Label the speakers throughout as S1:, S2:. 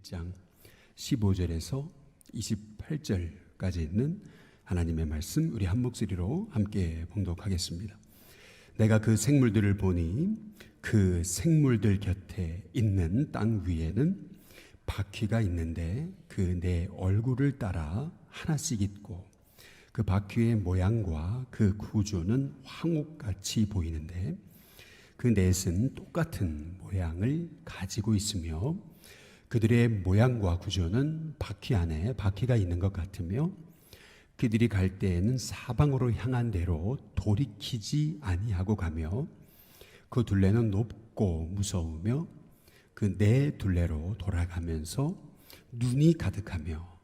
S1: 1장 15절에서 28절까지 있는 하나님의 말씀, 우리 한 목소리로 함께 봉독하겠습니다. 내가 그 생물들을 보니 그 생물들 곁에 있는 땅 위에는 바퀴가 있는데 그 내 얼굴을 따라 하나씩 있고 그 바퀴의 모양과 그 구조는 황옥같이 보이는데 그 넷은 똑같은 모양을 가지고 있으며 그들의 모양과 구조는 바퀴 안에 바퀴가 있는 것 같으며 그들이 갈 때에는 사방으로 향한 대로 돌이키지 아니하고 가며 그 둘레는 높고 무서우며 그 네 둘레로 돌아가면서 눈이 가득하며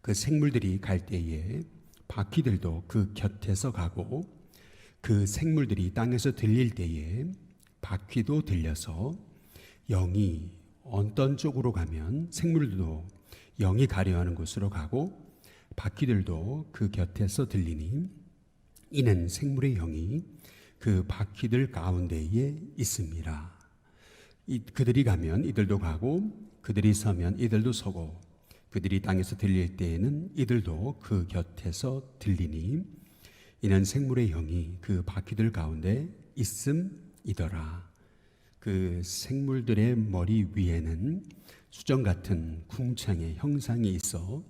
S1: 그 생물들이 갈 때에 바퀴들도 그 곁에서 가고 그 생물들이 땅에서 들릴 때에 바퀴도 들려서 영이 어떤 쪽으로 가면 생물들도 영이 가려하는 곳으로 가고 바퀴들도 그 곁에서 들리니 이는 생물의 영이 그 바퀴들 가운데에 있습니다. 그들이 가면 이들도 가고 그들이 서면 이들도 서고 그들이 땅에서 들릴 때에는 이들도 그 곁에서 들리니 이는 생물의 영이 그 바퀴들 가운데 있음이더라. 그 생물들의 머리 위에는 수정 같은 궁창의 형상이 있어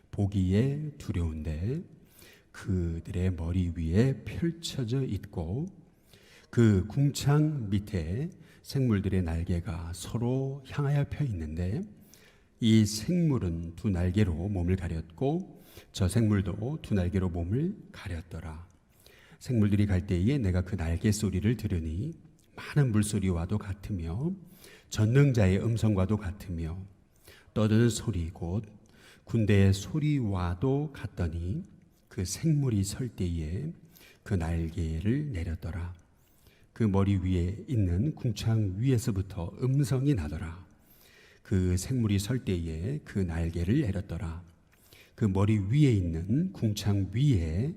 S1: 보기에 두려운데 그들의 머리 위에 펼쳐져 있고 그 궁창 밑에 생물들의 날개가 서로 향하여 펴 있는데 이 생물은 두 날개로 몸을 가렸고 저 생물도 두 날개로 몸을 가렸더라. 생물들이 갈 때에 내가 그 날개 소리를 들으니 많은 물소리와도 같으며 전능자의 음성과도 같으며 떠드는 소리 곧 군대의 소리와도 같더니 그 생물이 설 때에 그 날개를 내렸더라. 그 머리 위에 있는 궁창 위에서부터 음성이 나더라. 그 생물이 설 때에 그 날개를 내렸더라. 그 머리 위에 있는 궁창 위에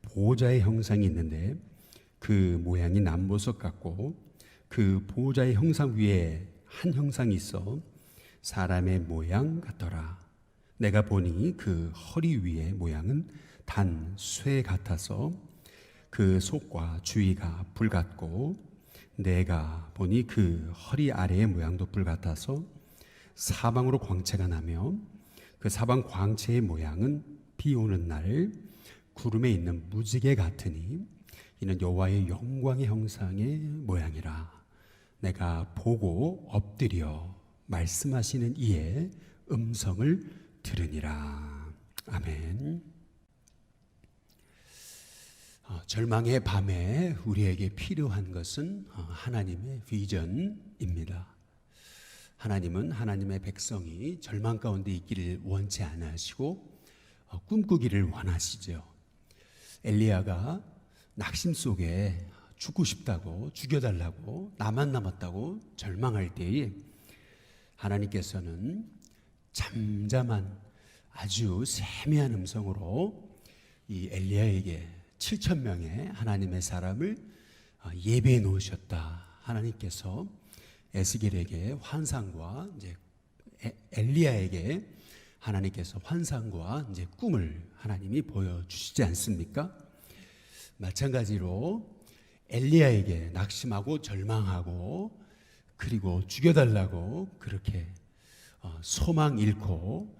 S1: 보호자의 형상이 있는데 그 모양이 남보석 같고 그 보호자의 형상 위에 한 형상이 있어 사람의 모양 같더라. 내가 보니 그 허리 위의 모양은 단 쇠 같아서 그 속과 주위가 불 같고 내가 보니 그 허리 아래의 모양도 불 같아서 사방으로 광채가 나며 그 사방 광채의 모양은 비 오는 날 구름에 있는 무지개 같으니 이는 여호와의 영광의 형상의 모양이라. 내가 보고 엎드려 말씀하시는 이의 음성을 들으니라. 아멘. 절망의 밤에 우리에게 필요한 것은 하나님의 비전입니다. 하나님은 하나님의 백성이 절망 가운데 있기를 원치 않으시고 꿈꾸기를 원하시죠. 엘리야가 낙심 속에 죽고 싶다고 죽여달라고 나만 남았다고 절망할 때에 하나님께서는 잠잠한 아주 세미한 음성으로 이 엘리야에게 7,000명의 하나님의 사람을 예배해 놓으셨다. 하나님께서 에스겔에게 환상과 이제 엘리야에게 하나님께서 환상과 이제 꿈을 하나님이 보여주시지 않습니까? 마찬가지로 엘리야에게 낙심하고 절망하고 그리고 죽여달라고 그렇게 소망 잃고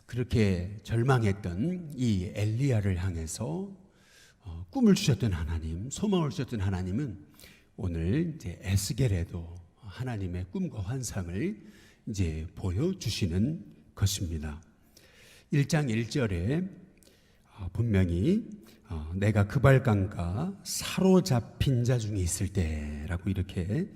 S1: 그렇게 절망했던 이 엘리야를 향해서 꿈을 주셨던 하나님, 소망을 주셨던 하나님은 오늘 이제 에스겔에도 하나님의 꿈과 환상을 이제 보여주시는 것입니다. 1장 1절에 분명히 내가 그발강가 사로잡힌 자 중에 있을 때라고 이렇게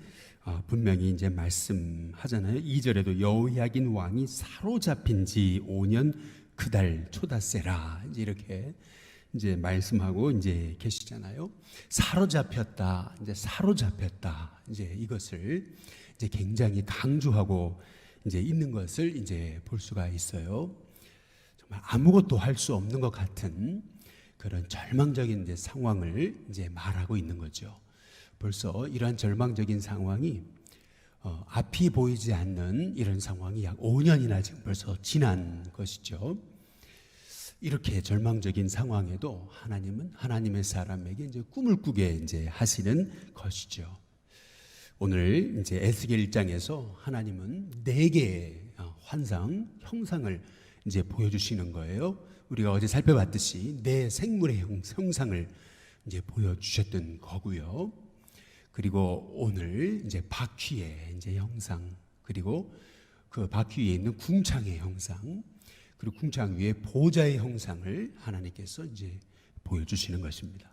S1: 분명히 이제 말씀하잖아요. 2절에도 여호야긴 왕이 사로잡힌 지 5년 그달 초닷새라 이렇게 이제 말씀하고 이제 계시잖아요. 사로잡혔다, 이제 이것을 이제 굉장히 강조하고 이제 있는 것을 이제 볼 수가 있어요. 정말 아무것도 할 수 없는 것 같은 그런 절망적인 이제 상황을 이제 말하고 있는 거죠. 벌써 이러한 절망적인 상황이 앞이 보이지 않는 이런 상황이 약 5년이나 지금 벌써 지난 것이죠. 이렇게 절망적인 상황에도 하나님은 하나님의 사람에게 이제 꿈을 꾸게 이제 하시는 것이죠. 오늘 이제 에스겔 1장에서 하나님은 4개의 환상, 형상을 이제 보여주시는 거예요. 우리가 어제 살펴봤듯이 4 생물의 형상을 이제 보여주셨던 거고요. 그리고 오늘 이제 바퀴의 이제 형상, 그리고 그 바퀴 위에 있는 궁창의 형상, 그리고 궁창 위에 보좌의 형상을 하나님께서 이제 보여주시는 것입니다.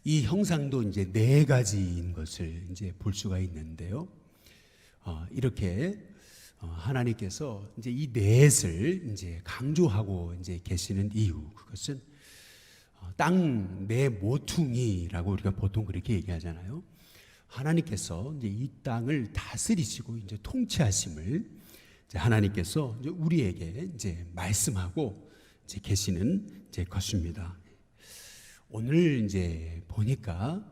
S1: 이 형상도 이제 4가지인 것을 이제 볼 수가 있는데요. 이렇게 하나님께서 이제 이 넷을 이제 강조하고 이제 계시는 이유, 그것은 땅 네 모퉁이라고 우리가 보통 그렇게 얘기하잖아요. 하나님께서 이제 이 땅을 다스리시고 이제 통치하심을 이제 하나님께서 이제 우리에게 이제 말씀하고 이제 계시는 이제 것입니다. 오늘 이제 보니까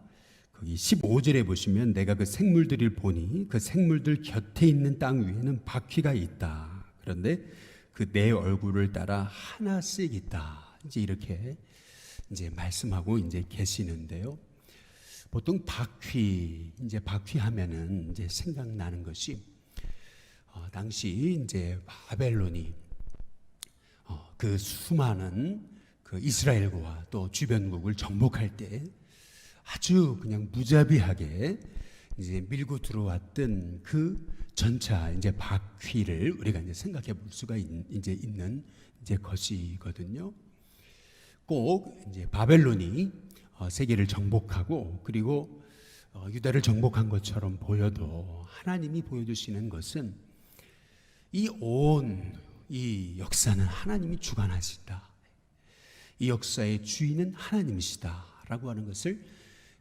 S1: 거기 15절에 보시면 내가 그 생물들을 보니 그 생물들 곁에 있는 땅 위에는 바퀴가 있다. 그런데 그 내 얼굴을 따라 하나씩 있다. 이제 이렇게 이제 말씀하고 이제 계시는데요. 보통 바퀴 하면은 이제 생각나는 것이 당시 이제 바벨론이 그 수많은 그 이스라엘과 또 주변국을 정복할 때 아주 그냥 무자비하게 이제 밀고 들어왔던 그 전차 이제 바퀴를 우리가 이제 생각해 볼 수가 이제 있는 이제 것이거든요. 꼭 이제 바벨론이 세계를 정복하고 그리고 유다를 정복한 것처럼 보여도 하나님이 보여주시는 것은 이 역사는 하나님이 주관하신다. 이 역사의 주인은 하나님이시다라고 하는 것을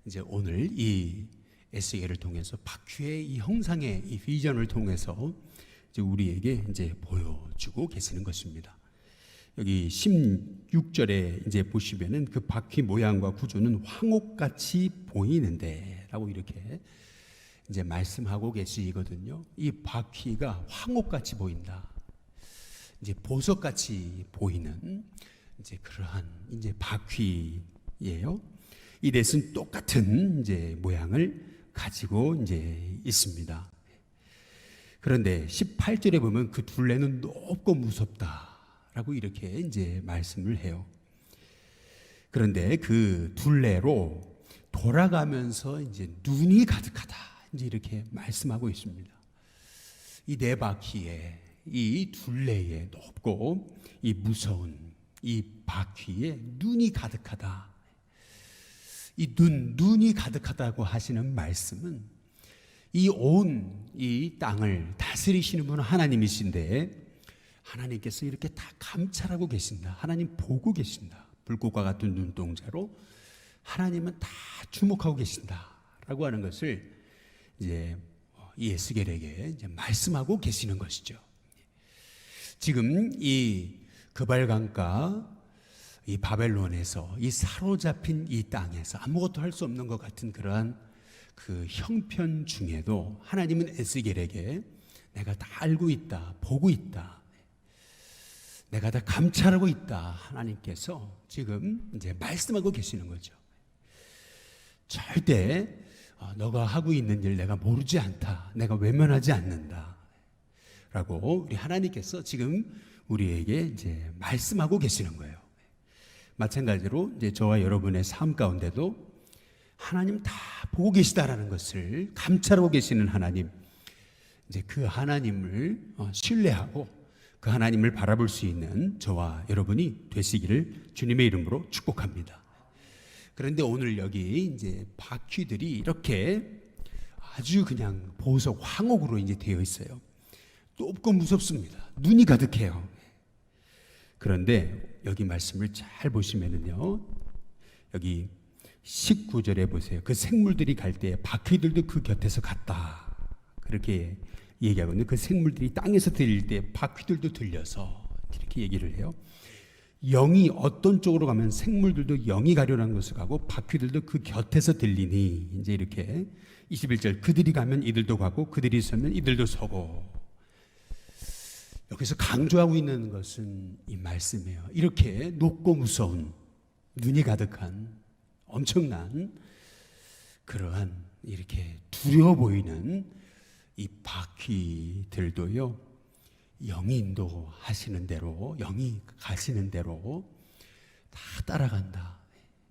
S1: 이제 오늘 이 에스겔을 통해서 바퀴의 이 형상의 이 비전을 통해서 이제 우리에게 이제 보여주고 계시는 것입니다. 여기 16절에 이제 보시면은 그 바퀴 모양과 구조는 황옥같이 보이는데라고 이렇게 이제 말씀하고 계시거든요. 이 바퀴가 황옥같이 보인다. 이제 보석같이 보이는 이제 그러한 이제 바퀴예요. 이 넷은 똑같은 이제 모양을 가지고 이제 있습니다. 그런데 18절에 보면 그 둘레는 높고 무섭다라고 이렇게 이제 말씀을 해요. 그런데 그 둘레로 돌아가면서 이제 눈이 가득하다. 이제 이렇게 말씀하고 있습니다. 이 네 바퀴에 이 둘레에 높고 이 무서운 이 바퀴에 눈이 가득하다. 이 눈이 가득하다고 하시는 말씀은 이 땅을 다스리시는 분은 하나님이신데 하나님께서 이렇게 다 감찰하고 계신다. 하나님 보고 계신다. 불꽃과 같은 눈동자로 하나님은 다 주목하고 계신다라고 하는 것을 이제 이 에스겔에게 이제 말씀하고 계시는 것이죠. 지금 이 그발강가 이 바벨론에서 이 사로잡힌 이 땅에서 아무것도 할 수 없는 것 같은 그러한 그 형편 중에도 하나님은 에스겔에게 내가 다 알고 있다, 보고 있다, 내가 다 감찰하고 있다. 하나님께서 지금 이제 말씀하고 계시는 거죠. 절대 너가 하고 있는 일 내가 모르지 않다, 내가 외면하지 않는다 라고 우리 하나님께서 지금 우리에게 이제 말씀하고 계시는 거예요. 마찬가지로 이제 저와 여러분의 삶 가운데도 하나님 다 보고 계시다라는 것을 감찰하고 계시는 하나님, 이제 그 하나님을 신뢰하고 그 하나님을 바라볼 수 있는 저와 여러분이 되시기를 주님의 이름으로 축복합니다. 그런데 오늘 여기 이제 바퀴들이 이렇게 아주 그냥 보석 황옥으로 이제 되어 있어요. 높고 무섭습니다. 눈이 가득해요. 그런데 여기 말씀을 잘 보시면은요, 여기 19절에 보세요. 그 생물들이 갈 때 바퀴들도 그 곁에서 갔다. 그렇게 얘기하거든요. 그 생물들이 땅에서 들릴 때 바퀴들도 들려서 이렇게 얘기를 해요. 영이 어떤 쪽으로 가면 생물들도 영이 가려는 것을 가고 바퀴들도 그 곁에서 들리니 이제 이렇게 21절 그들이 가면 이들도 가고 그들이 서면 이들도 서고 여기서 강조하고 있는 것은 이 말씀이에요. 이렇게 높고 무서운 눈이 가득한 엄청난 그러한 이렇게 두려워 보이는 이 바퀴들도요 영이 인도하시는 대로 영이 가시는 대로 다 따라간다.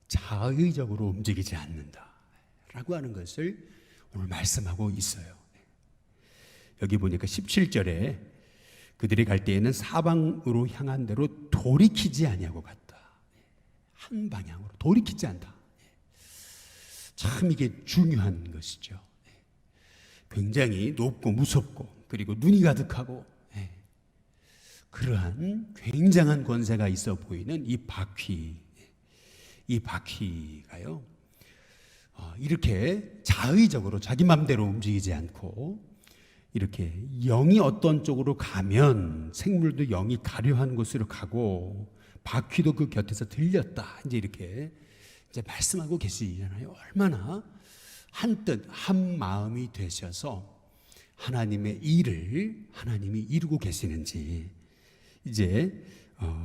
S1: 자의적으로 움직이지 않는다 라고 하는 것을 오늘 말씀하고 있어요. 여기 보니까 17절에 그들이 갈 때에는 사방으로 향한 대로 돌이키지 아니하고 갔다. 한 방향으로 돌이키지 않다. 참 이게 중요한 것이죠. 굉장히 높고 무섭고 그리고 눈이 가득하고 그러한 굉장한 권세가 있어 보이는 이 바퀴가요 이렇게 자의적으로 자기 맘대로 움직이지 않고 이렇게 영이 어떤 쪽으로 가면 생물도 영이 가려한 곳으로 가고 바퀴도 그 곁에서 들렸다. 이제 이렇게 이제 말씀하고 계시잖아요. 얼마나 한뜻 한 마음이 되셔서 하나님의 일을 하나님이 이루고 계시는지 이제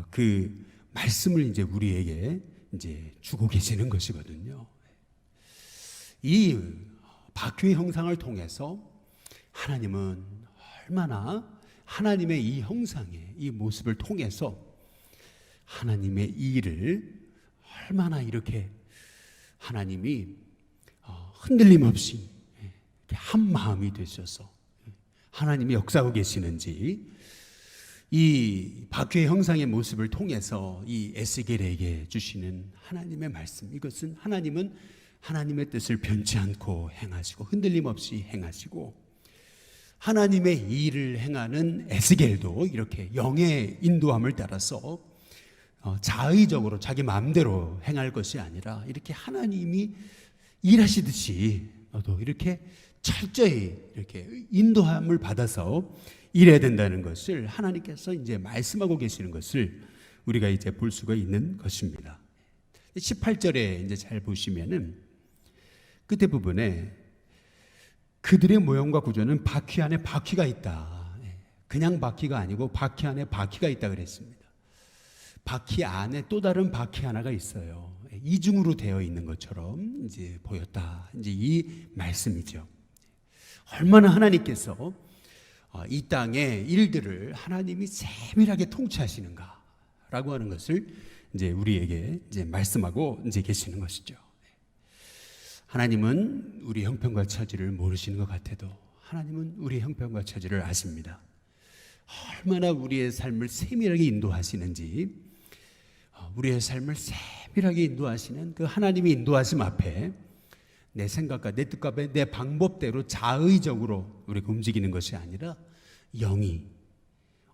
S1: 그 말씀을 이제 우리에게 이제 주고 계시는 것이거든요. 이 바퀴의 형상을 통해서 하나님은 얼마나 하나님의 이 형상의 이 모습을 통해서 하나님의 일을 얼마나 이렇게 하나님이 흔들림 없이 한 마음이 되셔서 하나님이 역사하고 계시는지 이 바퀴의 형상의 모습을 통해서 이 에스겔에게 주시는 하나님의 말씀 이것은 하나님은 하나님의 뜻을 변치 않고 행하시고 흔들림 없이 행하시고 하나님의 일을 행하는 에스겔도 이렇게 영의 인도함을 따라서 자의적으로 자기 마음대로 행할 것이 아니라 이렇게 하나님이 일하시듯이 너도 이렇게 철저히 이렇게 인도함을 받아서 일해야 된다는 것을 하나님께서 이제 말씀하고 계시는 것을 우리가 이제 볼 수가 있는 것입니다. 18절에 이제 잘 보시면은 끝에 부분에 그들의 모형과 구조는 바퀴 안에 바퀴가 있다. 그냥 바퀴가 아니고 바퀴 안에 바퀴가 있다 그랬습니다. 바퀴 안에 또 다른 바퀴 하나가 있어요. 이중으로 되어 있는 것처럼 이제 보였다. 이제 이 말씀이죠. 얼마나 하나님께서 이 땅의 일들을 하나님이 세밀하게 통치하시는가라고 하는 것을 이제 우리에게 이제 말씀하고 이제 계시는 것이죠. 하나님은 우리 형편과 처지를 모르시는 것 같아도 하나님은 우리 형편과 처지를 아십니다. 얼마나 우리의 삶을 세밀하게 인도하시는지 우리의 삶을 세밀하게 인도하시는 그 하나님의 인도하심 앞에 내 생각과 내 뜻과 내 방법대로 자의적으로 우리가 움직이는 것이 아니라 영이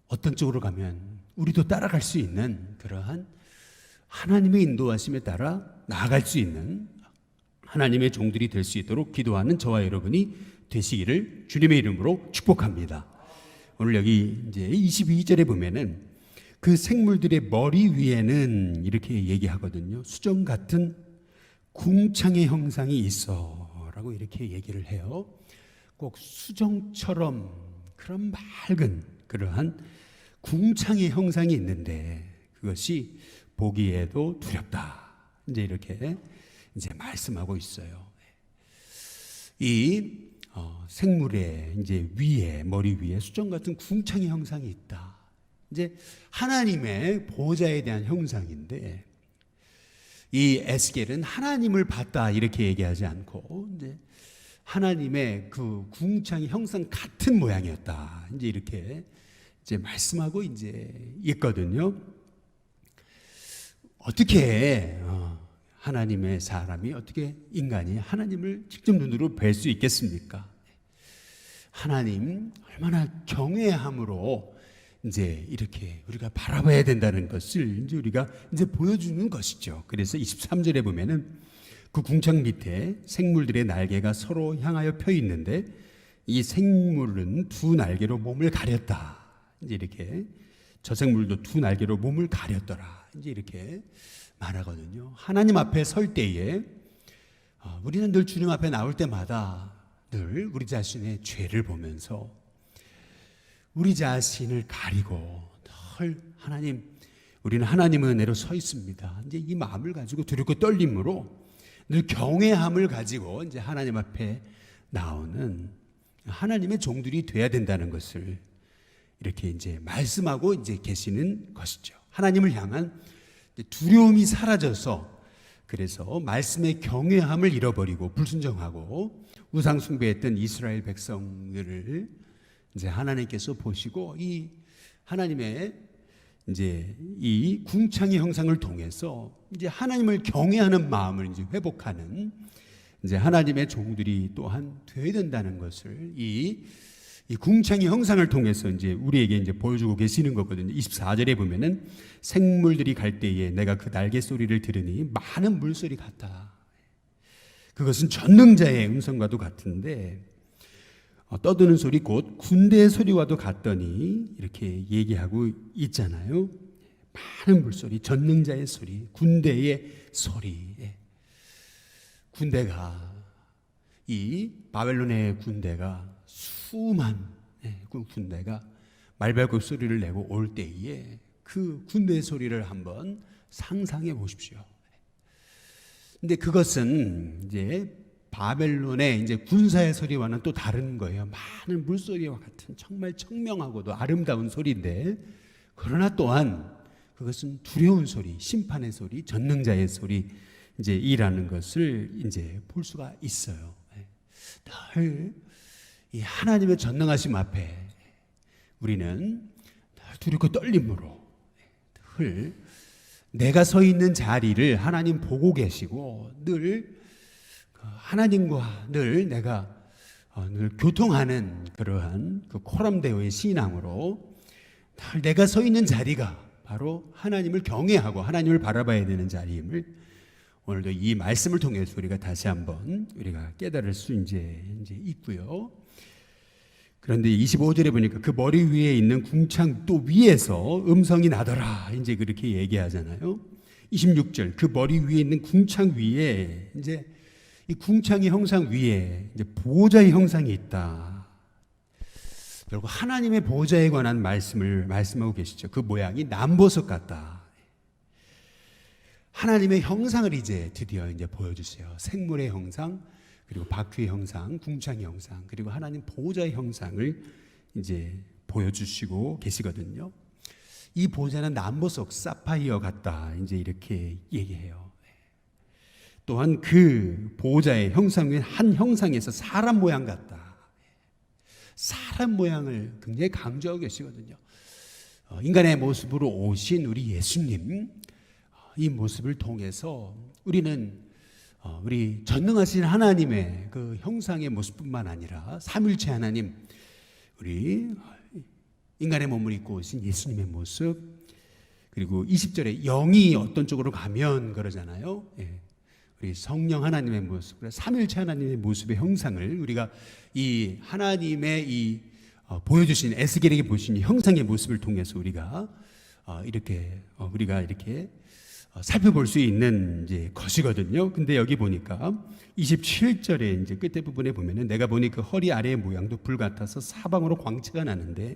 S1: 어떤 쪽으로 가면 우리도 따라갈 수 있는 그러한 하나님의 인도하심에 따라 나아갈 수 있는 하나님의 종들이 될 수 있도록 기도하는 저와 여러분이 되시기를 주님의 이름으로 축복합니다. 오늘 여기 이제 22절에 보면은 그 생물들의 머리 위에는 이렇게 얘기하거든요. 수정 같은 궁창의 형상이 있어라고 이렇게 얘기를 해요. 꼭 수정처럼 그런 맑은 그러한 궁창의 형상이 있는데 그것이 보기에도 두렵다. 이제 이렇게 이제 말씀하고 있어요. 이 생물의 이제 위에 머리 위에 수정 같은 궁창의 형상이 있다. 이제 하나님의 보좌에 대한 형상인데 이 에스겔은 하나님을 봤다 이렇게 얘기하지 않고 이제 하나님의 그 궁창의 형상 같은 모양이었다. 이제 이렇게 이제 말씀하고 이제 있거든요. 어떻게 하나님의 사람이 어떻게 인간이 하나님을 직접 눈으로 뵐 수 있겠습니까? 하나님 얼마나 경외함으로 이제 이렇게 우리가 바라봐야 된다는 것을 이제 우리가 이제 보여주는 것이죠. 그래서 23절에 보면은 그 궁창 밑에 생물들의 날개가 서로 향하여 펴 있는데 이 생물은 두 날개로 몸을 가렸다. 이제 이렇게 저 생물도 두 날개로 몸을 가렸더라. 이제 이렇게 말하거든요. 하나님 앞에 설 때에 우리는 늘 주님 앞에 나올 때마다 늘 우리 자신의 죄를 보면서 우리 자신을 가리고 늘 하나님, 우리는 하나님의 은혜로 서 있습니다. 이제 이 마음을 가지고 두렵고 떨림으로 늘 경외함을 가지고 이제 하나님 앞에 나오는 하나님의 종들이 돼야 된다는 것을 이렇게 이제 말씀하고 이제 계시는 것이죠. 하나님을 향한 두려움이 사라져서 그래서 말씀의 경외함을 잃어버리고 불순종하고 우상 숭배했던 이스라엘 백성들을 이제 하나님께서 보시고 이 하나님의 이제 이 궁창의 형상을 통해서 이제 하나님을 경외하는 마음을 이제 회복하는 이제 하나님의 종들이 또한 되어야 된다는 것을 이 궁창의 형상을 통해서 이제 우리에게 이제 보여주고 계시는 거거든요. 24절에 보면은 생물들이 갈 때에 내가 그 날개 소리를 들으니 많은 물소리 같다. 그것은 전능자의 음성과도 같은데 떠드는 소리 곧 군대의 소리와도 같더니 이렇게 얘기하고 있잖아요. 많은 물소리, 전능자의 소리, 군대의 소리. 군대가 이 바벨론의 군대가 수만 군대가 말발굽 소리를 내고 올 때에 그 군대의 소리를 한번 상상해 보십시오. 근데 그것은 이제 바벨론의 이제 군사의 소리와는 또 다른 거예요. 많은 물소리와 같은 정말 청명하고도 아름다운 소리인데 그러나 또한 그것은 두려운 소리, 심판의 소리, 전능자의 소리 이제 이라는 것을 이제 볼 수가 있어요. 늘 이 하나님의 전능하심 앞에 우리는 두렵고 떨림으로 늘 내가 서 있는 자리를 하나님 보고 계시고 늘 하나님과 늘 내가 늘 교통하는 그러한 그 코람데오의 신앙으로 늘 내가 서 있는 자리가 바로 하나님을 경외하고 하나님을 바라봐야 되는 자리임을 오늘도 이 말씀을 통해서 우리가 다시 한번 우리가 깨달을 수 이제 있고요. 그런데 25절에 보니까 그 머리 위에 있는 궁창 또 위에서 음성이 나더라. 이제 그렇게 얘기하잖아요. 26절 그 머리 위에 있는 궁창 위에 이제 이 궁창의 형상 위에 이제 보호자의 형상이 있다. 결국 하나님의 보호자에 관한 말씀을 말씀하고 계시죠. 그 모양이 남보석 같다. 하나님의 형상을 이제 드디어 이제 보여주세요. 생물의 형상, 그리고 바퀴의 형상, 궁창의 형상, 그리고 하나님 보호자의 형상을 이제 보여주시고 계시거든요. 이 보호자는 남보석, 사파이어 같다. 이제 이렇게 얘기해요. 또한 그 보호자의 형상 중에 한 형상에서 사람 모양 같다. 사람 모양을 굉장히 강조하고 계시거든요. 인간의 모습으로 오신 우리 예수님, 이 모습을 통해서 우리는 우리 전능하신 하나님의 그 형상의 모습뿐만 아니라 삼일체 하나님, 우리 인간의 몸을 입고 오신 예수님의 모습, 그리고 20절에 영이 어떤 쪽으로 가면 그러잖아요. 우리 성령 하나님의 모습, 삼일체 하나님의 모습의 형상을 우리가 이 하나님의 이 보여주신 에스겔에게 보신 형상의 모습을 통해서 우리가 이렇게 살펴볼 수 있는 이제 것이거든요. 근데 여기 보니까 27절에 이제 끝에 부분에 보면은 내가 보니 그 허리 아래의 모양도 불 같아서 사방으로 광채가 나는데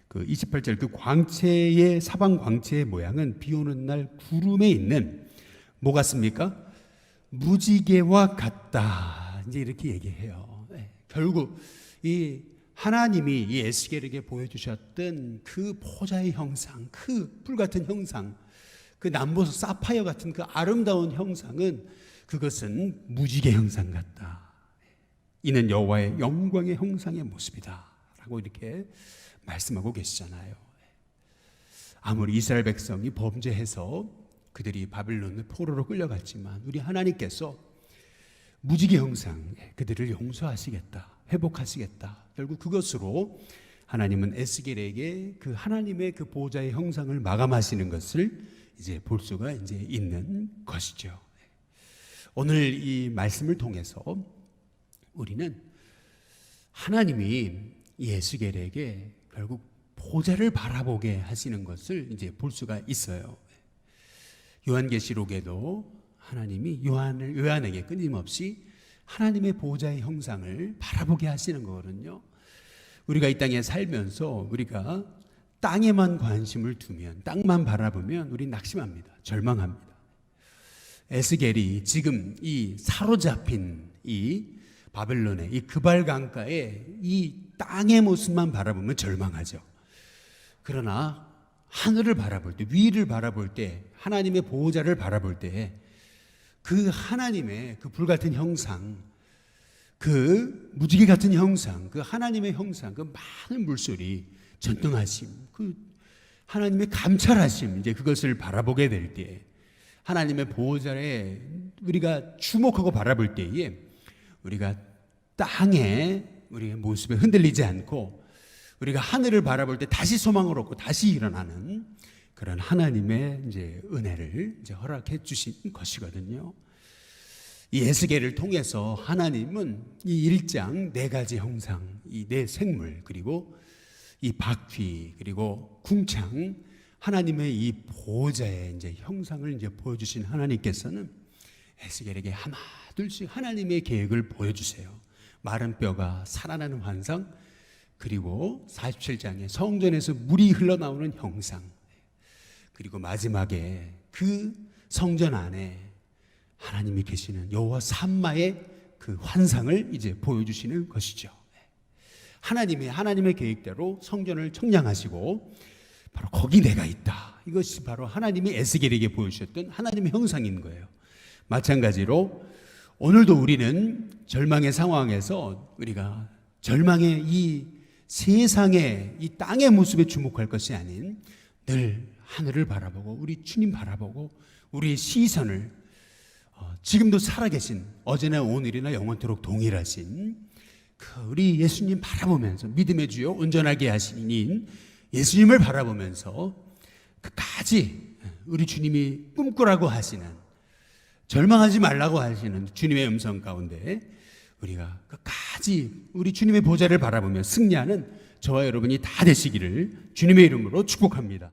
S1: 그 28절 그 광채의 사방 광채의 모양은 비 오는 날 구름에 있는 뭐 같습니까? 무지개와 같다. 이제 이렇게 얘기해요. 결국 이 하나님이 이 에스겔에게 보여주셨던 그 보좌의 형상, 그 불 같은 형상, 그 남보석 사파이어 같은 그 아름다운 형상은 그것은 무지개 형상 같다. 이는 여호와의 영광의 형상의 모습이다. 라고 이렇게 말씀하고 계시잖아요. 아무리 이스라엘 백성이 범죄해서 그들이 바빌론의 포로로 끌려갔지만 우리 하나님께서 무지개 형상 그들을 용서하시겠다. 회복하시겠다. 결국 그것으로 하나님은 에스겔에게 그 하나님의 그 보호자의 형상을 마감하시는 것을 이제 볼 수가 이제 있는 것이죠. 오늘 이 말씀을 통해서 우리는 하나님이 이 에스겔에게 결국 보좌를 바라보게 하시는 것을 이제 볼 수가 있어요. 요한계시록에도 하나님이 요한에게 끊임없이 하나님의 보좌의 형상을 바라보게 하시는 거거든요. 우리가 이 땅에 살면서 우리가 땅에만 관심을 두면, 땅만 바라보면 우리 낙심합니다. 절망합니다. 에스겔이 지금 이 사로잡힌 이 바벨론의 이 그발 강가에 이 땅의 모습만 바라보면 절망하죠. 그러나 하늘을 바라볼 때, 위를 바라볼 때, 하나님의 보호자를 바라볼 때 그 하나님의 그 불같은 형상, 그 무지개 같은 형상, 그 하나님의 형상, 그 많은 물소리, 전능하심, 그 하나님의 감찰하심, 이제 그것을 바라보게 될 때, 하나님의 보호자에 우리가 주목하고 바라볼 때에 우리가 땅에 우리의 모습에 흔들리지 않고 우리가 하늘을 바라볼 때 다시 소망을 얻고 다시 일어나는 그런 하나님의 이제 은혜를 이제 허락해 주신 것이거든요. 이 에스겔을 통해서 하나님은 이 1장 4가지 형상, 이 4생물, 그리고 이 바퀴, 그리고 궁창, 하나님의 이 보호자의 이제 형상을 이제 보여주신 하나님께서는 에스겔에게 하나둘씩 하나님의 계획을 보여주세요. 마른 뼈가 살아나는 환상, 그리고 47장에 성전에서 물이 흘러나오는 형상, 그리고 마지막에 그 성전 안에 하나님이 계시는 여호와 삼마의 그 환상을 이제 보여주시는 것이죠. 하나님의 계획대로 성전을 청량하시고 바로 거기 내가 있다. 이것이 바로 하나님이 에스겔에게 보여주셨던 하나님의 형상인 거예요. 마찬가지로 오늘도 우리는 절망의 상황에서 우리가 절망의 이 세상의 이 땅의 모습에 주목할 것이 아닌 늘 하늘을 바라보고 우리 주님 바라보고 우리의 시선을 지금도 살아계신 어제나 오늘이나 영원토록 동일하신 그 우리 예수님 바라보면서 믿음의 주요 온전하게 하시니 예수님을 바라보면서 그까지 우리 주님이 꿈꾸라고 하시는, 절망하지 말라고 하시는 주님의 음성 가운데 우리가 끝까지 우리 주님의 보좌를 바라보며 승리하는 저와 여러분이 다 되시기를 주님의 이름으로 축복합니다.